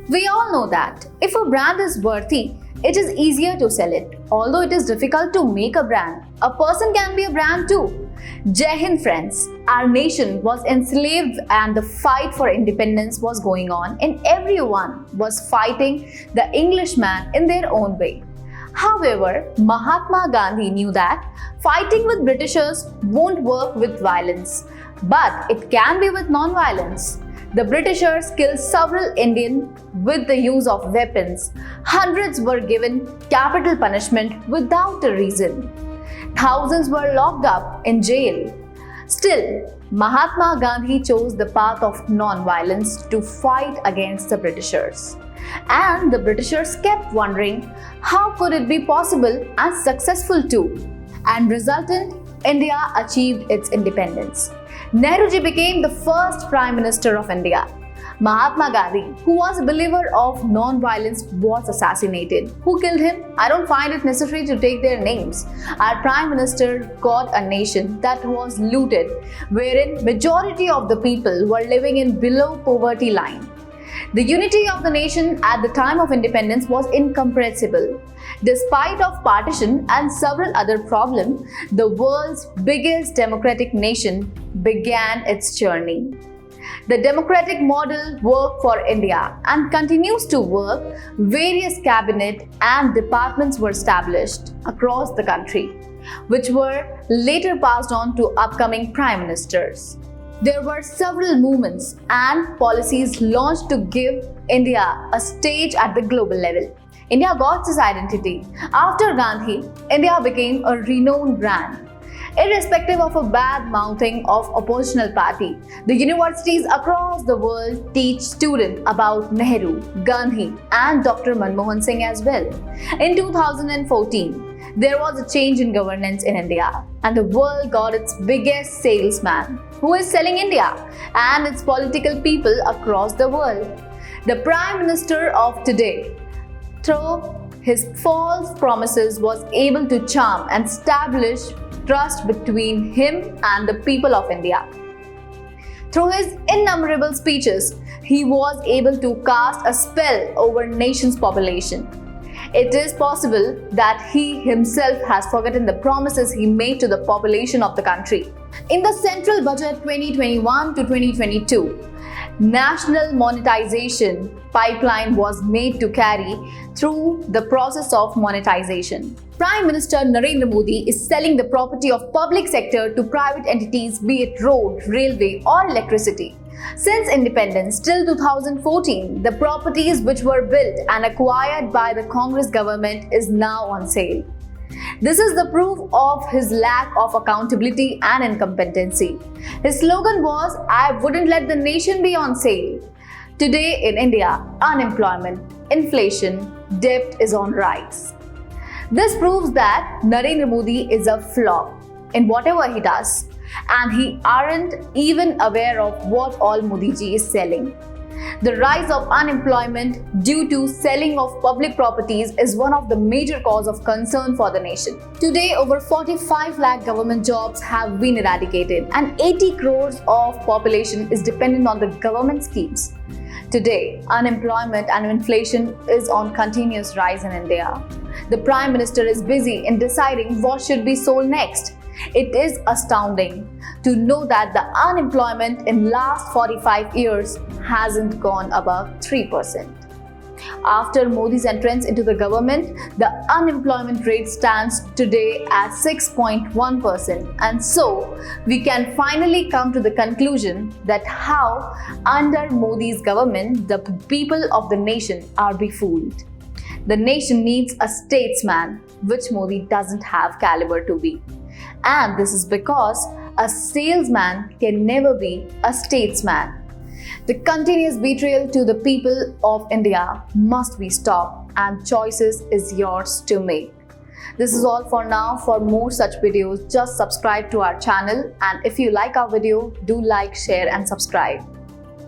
We all know that if a brand is worthy, it is easier to sell it. Although it is difficult to make a brand, a person can be a brand too. Jai Hind friends, our nation was enslaved and the fight for independence was going on and everyone was fighting the Englishman in their own way. However, Mahatma Gandhi knew that fighting with Britishers won't work with violence, but it can be with non-violence. The Britishers killed several Indians with the use of weapons. Hundreds were given capital punishment without a reason. Thousands were locked up in jail. Still, Mahatma Gandhi chose the path of non-violence to fight against the Britishers. And the Britishers kept wondering how could it be possible and successful too. And resultant, India achieved its independence. Nehruji became the first Prime Minister of India. Mahatma Gandhi, who was a believer of non-violence, was assassinated. Who killed him? I don't find it necessary to take their names. Our Prime Minister got a nation that was looted, wherein majority of the people were living in below poverty line. The unity of the nation at the time of independence was incomprehensible. Despite of partition and several other problems, the world's biggest democratic nation began its journey. The democratic model worked for India and continues to work. Various cabinet and departments were established across the country, which were later passed on to upcoming prime ministers. There were several movements and policies launched to give India a stage at the global level. India got its identity. After Gandhi, India became a renowned brand. Irrespective of a bad mouthing of oppositional party, the universities across the world teach students about Nehru, Gandhi and Dr. Manmohan Singh as well. In 2014, there was a change in governance in India and the world got its biggest salesman, who is selling India and its political people across the world. The Prime Minister of today, through his false promises, was able to charm and establish trust between him and the people of India. Through his innumerable speeches, he was able to cast a spell over nation's population. It is possible that he himself has forgotten the promises he made to the population of the country. In the Central Budget 2021 to 2022, National Monetization Pipeline was made to carry through the process of monetization. Prime Minister Narendra Modi is selling the property of public sector to private entities, be it road, railway or electricity. Since independence till 2014, the properties which were built and acquired by the Congress government is now on sale. This is the proof of his lack of accountability and incompetency. His slogan was, "I wouldn't let the nation be on sale." Today in India, unemployment, inflation, debt is on rise. This proves that Narendra Modi is a flop in whatever he does, and he aren't even aware of what all Modi ji is selling. The rise of unemployment due to selling of public properties is one of the major cause of concern for the nation. Today, over 45 lakh government jobs have been eradicated and 80 crores of population is dependent on the government schemes. Today, unemployment and inflation is on continuous rise in India. The Prime Minister is busy in deciding what should be sold next. It is astounding to know that the unemployment in last 45 years hasn't gone above 3%. After Modi's entrance into the government, the unemployment rate stands today at 6.1%. And so, we can finally come to the conclusion that how under Modi's government, the people of the nation are befooled. The nation needs a statesman, which Modi doesn't have caliber to be. And this is because a salesman can never be a statesman. The continuous betrayal to the people of India must be stopped and choices is yours to make. This is all for now. For more such videos, just subscribe to our channel, and if you like our video, do like, share and subscribe.